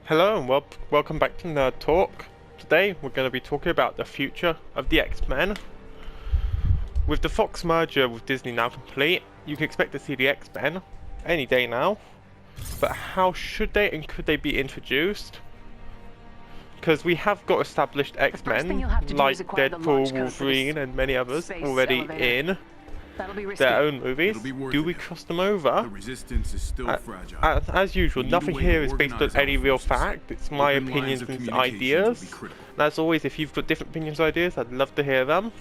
Hello and welcome back to Nerd Talk. Today we're going to be talking about the future of the X-Men. With the Fox merger with Disney now complete, you can expect to see the X-Men any day now. But how should they and could they be introduced? Because we have got established X-Men like Deadpool, Wolverine and many others already in their own movies. Do we cross them over? The resistance is still fragile. As usual, nothing here is based on any real fact. It's my opinions and ideas. And as always, if you've got different opinions and ideas, I'd love to hear them.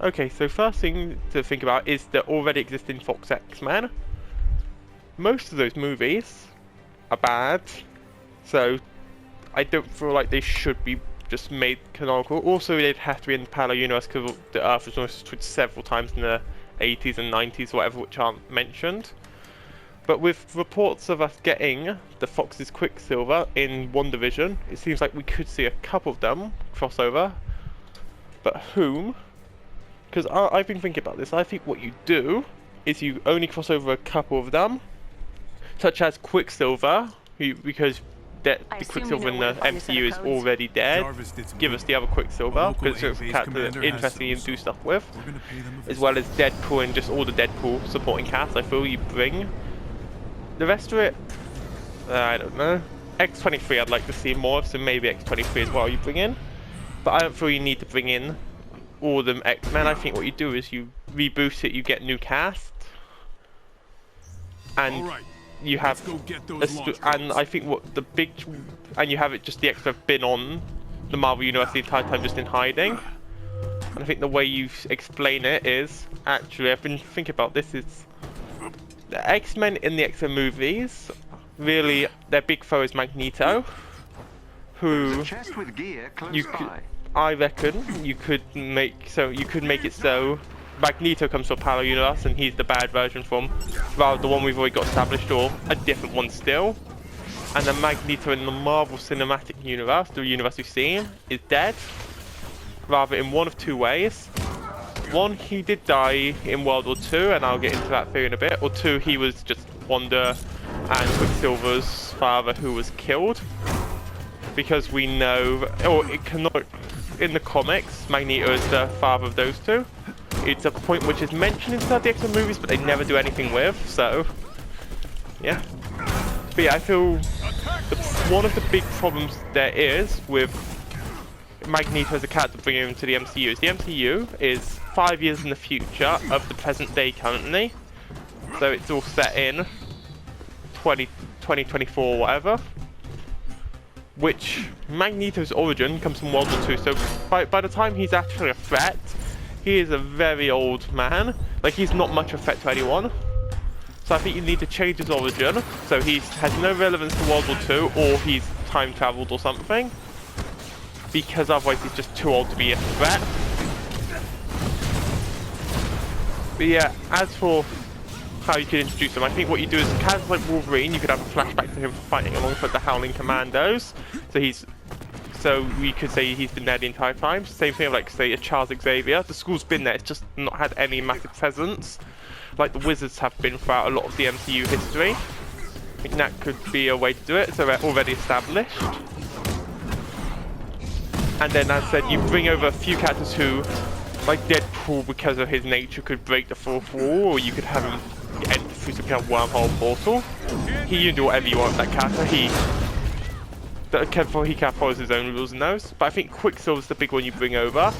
Okay, so first thing to think about is the already existing Fox X-Men. Most of those movies are bad, so I don't feel like they should be just made canonical. Also, they'd have to be in the parallel universe because the Earth was destroyed several times in the 80s and 90s, whatever, which aren't mentioned. But with reports of us getting the Fox's Quicksilver in WandaVision, it seems like we could see a couple of them crossover. But whom? Because I've been thinking about this. I think what you do is you only cross over a couple of them, such as Quicksilver, because the Quicksilver in the MCU is already dead. Give us the other Quicksilver, because it's a character that's interesting and do stuff with. As well as Deadpool and just all the Deadpool supporting cast, I feel you bring. The rest of it, I don't know. X-23 I'd like to see more of, so maybe X-23 as well you bring in. But I don't feel you need to bring in all the X-Men. I think what you do is you reboot it, you get new cast. And you have and I think what the big and you have it just the X-Men have been on the Marvel Universe the entire time just in hiding. And I think the way you explain it is actually, I've been thinking about this, is the X-Men in the X-Men movies, really their big foe is Magneto, who I reckon you could make it so Magneto comes to a parallel universe and he's the bad version from rather the one we've already got established, or a different one still. And then Magneto in the Marvel Cinematic Universe, the universe we've seen, is dead. Rather in one of two ways. One, he did die in World War II, and I'll get into that theory in a bit. Or two, he was just Wanda and Quicksilver's father who was killed. Because we know, or it cannot, in the comics, Magneto is the father of those two. It's a point which is mentioned inside the X-Men movies, but they never do anything with, so yeah. But yeah, I feel one of the big problems there is with Magneto as a character bringing him to the MCU is the MCU is 5 years in the future of the present day currently. So it's all set in 2024 or whatever. Which Magneto's origin comes from World War II, so by the time he's actually a threat, he is a very old man. Like, he's not much of a threat to anyone. So I think you need to change his origin, so he has no relevance to World War II, or he's time traveled or something. Because otherwise he's just too old to be a threat. But yeah, as for how you can introduce him, I think what you do is, characters like Wolverine, you could have a flashback to him fighting alongside the Howling Commandos. So we could say he's been there the entire time. Same thing like, say, a Charles Xavier. The school's been there, it's just not had any massive presence, like the Wizards have been throughout a lot of the MCU history. I think that could be a way to do it, so they're already established. And then, as I said, you bring over a few characters who, like Deadpool, because of his nature, could break the fourth wall, or you could have him enter through some kind of wormhole portal. He can do whatever you want with that character. He kind of follows his own rules in those. But I think Quicksilver's the big one you bring over,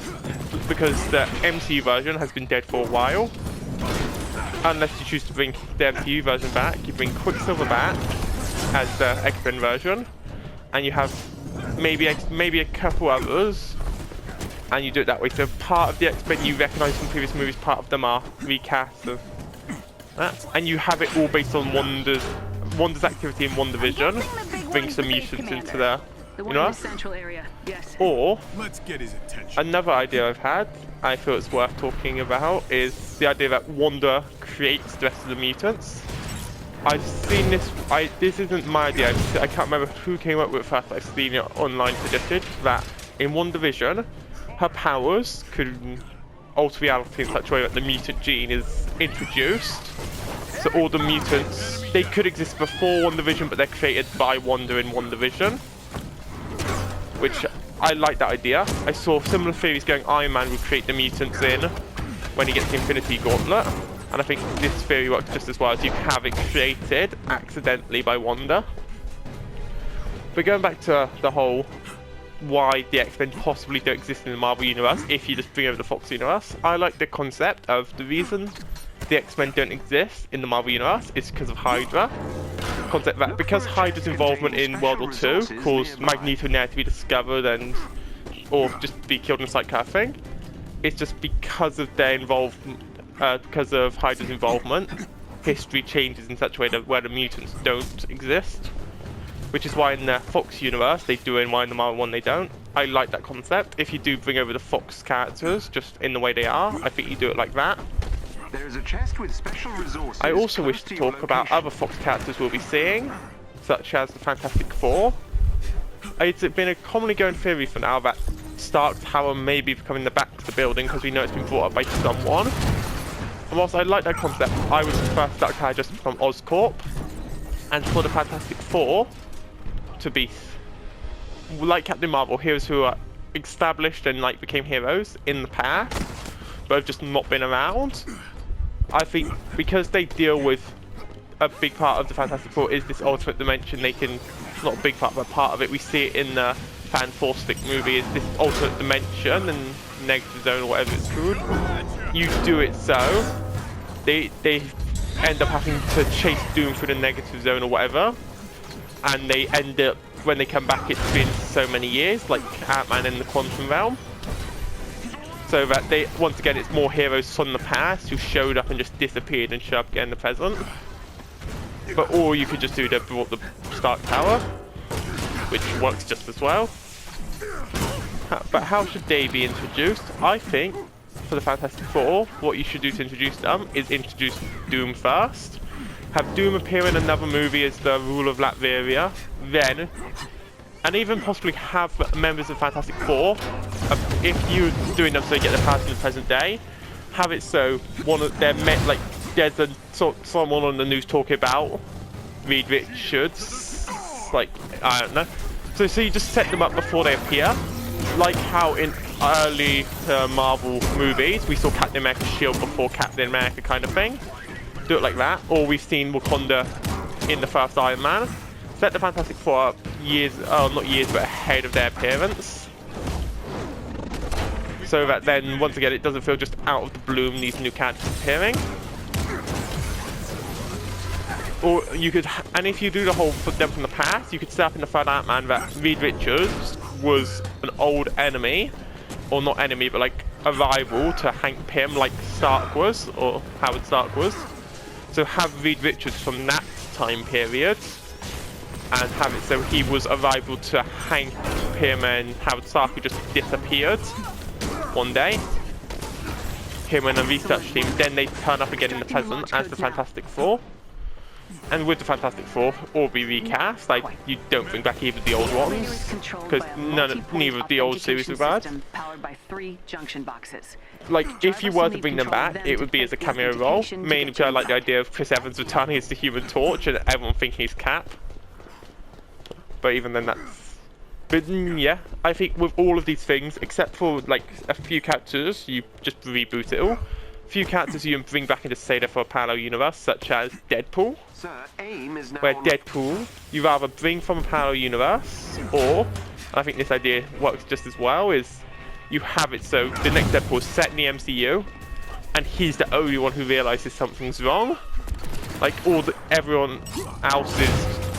because the MCU version has been dead for a while. Unless you choose to bring the MCU version back, you bring Quicksilver back as the X-Men version, and you have maybe a couple others, and you do it that way. So part of the X-Men you recognise from previous movies, part of them are recasts of that, and you have it all based on Wanda's activity in WandaVision. Bring some mutants into there, you know? Yes. Or Let's get his attention. another idea I've had, I feel it's worth talking about, is the idea that Wanda creates the rest of the mutants. I've seen this, this isn't my idea, I can't remember who came up with it first, but I've seen it online suggested, that in WandaVision, her powers could alter reality in such a way that the mutant gene is introduced. So all the mutants, they could exist before WandaVision, but they're created by Wanda in WandaVision. Which, I like that idea. I saw similar theories going Iron Man would create the mutants in when he gets the Infinity Gauntlet. And I think this theory works just as well, as you have it created accidentally by Wanda. But going back to the whole why the X-Men possibly don't exist in the Marvel Universe if you just bring over the Fox Universe, I like the concept of the reason the X-Men don't exist in the Marvel Universe is because of Hydra. The concept that because Hydra's involvement in World War II caused Magneto now to be discovered and or just be killed in sight kind of thing, it's just because of their involvement, because of Hydra's involvement, history changes in such a way that where the mutants don't exist. Which is why in the Fox universe they do, and why in the Marvel one they don't. I like that concept. If you do bring over the Fox characters just in the way they are, I think you do it like that. There's a chest with special resources. I also wish to talk about other Fox characters we'll be seeing, such as the Fantastic Four. It's been a commonly going theory for now that Stark Tower may be becoming the back of the building because we know it's been brought up by someone. And whilst I like that concept, I would prefer Stark Tower just from Oscorp. And for the Fantastic Four to be like Captain Marvel, heroes who are established and like became heroes in the past but have just not been around. I think because they deal with a big part of the Fantastic Four is this alternate dimension, they can, not a big part but part of it, we see it in the Fantastic movie, is this alternate dimension and negative zone or whatever it's called. You do it so they end up having to chase Doom through the negative zone or whatever, and they end up, when they come back, it's been so many years, like Ant-Man in the Quantum Realm. So that they, once again, it's more heroes from the past who showed up and just disappeared and show up again in the present. But or you could just do the Stark Tower, which works just as well. But how should they be introduced? I think for the Fantastic Four, what you should do to introduce them is introduce Doom first. Have Doom appear in another movie as the ruler of Latveria, then, and even possibly have members of Fantastic Four, if you're doing them so you get the powers in the present day, have it so one of their like there's someone on the news talking about Reed Richards, like I don't know. So you just set them up before they appear, like how in early Marvel movies we saw Captain America's shield before Captain America kind of thing. Do it like that, or we've seen Wakanda in the first Iron Man. Set the Fantastic Four up years, not years, but ahead of their appearance. So that then, once again, it doesn't feel just out of the blue, these new characters appearing. Or you could, and if you do the whole put them from the past, you could set up in the third Ant-Man that Reed Richards was an old enemy, or not enemy, but like a rival to Hank Pym, like Stark was, or Howard Stark was. So have Reed Richards from that time period, and have it so he was a rival to Hank Pym and Howard Stark, who just disappeared one day. Him and a research team, then they turn up again in the present as the Fantastic Four. And with the Fantastic Four, all be recast. Like, you don't bring back either of the old ones, because neither of the old series were bad. Like, if you were to bring them back, it would be as a cameo role, mainly because I like the idea of Chris Evans returning as the Human Torch and everyone thinking he's Cap. But even then, that's... But yeah, I think with all of these things, except for like a few characters, you just reboot it all. Few characters you can bring back into Seda for a parallel universe, such as Deadpool. Where Deadpool, you rather bring from a parallel universe, or, and I think this idea works just as well, is you have it so the next Deadpool is set in the MCU, and he's the only one who realizes something's wrong. Like everyone else's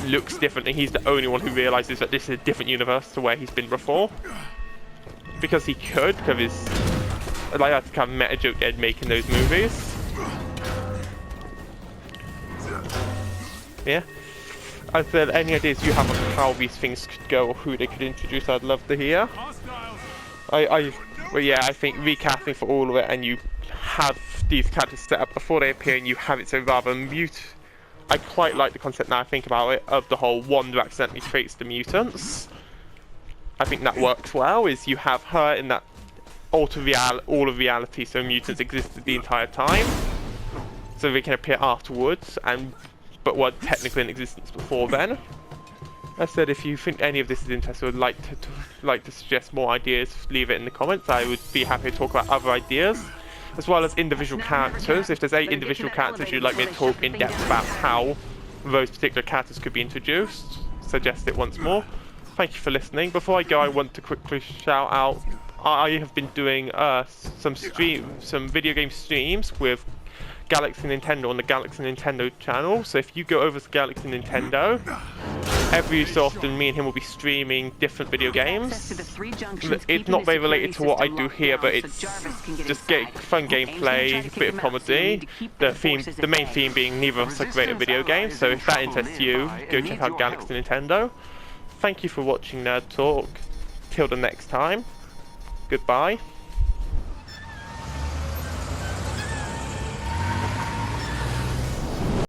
looks different, and he's the only one who realizes that this is a different universe to where he's been before. Because he could, because his, like that's kind of meta joke they're making those movies. Yeah. As there any ideas you have on how these things could go or who they could introduce, I'd love to hear. Well, yeah, I think recasting for all of it, and you have these characters set up before they appear, and you have it so rather mute. I quite like the concept now I think about it of the whole Wanda accidentally creates the mutants. I think that works well. Is you have her in that all of reality, so mutants existed the entire time. so they can appear afterwards, but weren't technically in existence before then. As I said, if you think any of this is interesting or would like to suggest more ideas, leave it in the comments. I would be happy to talk about other ideas, as well as individual characters. If there's 8 individual characters you'd like me to talk in depth about how those particular characters could be introduced, suggest it once more. Thank you for listening. Before I go, I want to quickly shout out, I have been doing some video game streams with Galaxy Nintendo on the Galaxy Nintendo channel. So if you go over to Galaxy Nintendo, every so often me and him will be streaming different video games. It's not very related to what I do here, but it's just fun gameplay, a bit of comedy. The main theme being neither of us are great at video games, so if that interests you, go check out Galaxy Nintendo. Thank you for watching Nerd Talk. Till the next time, goodbye.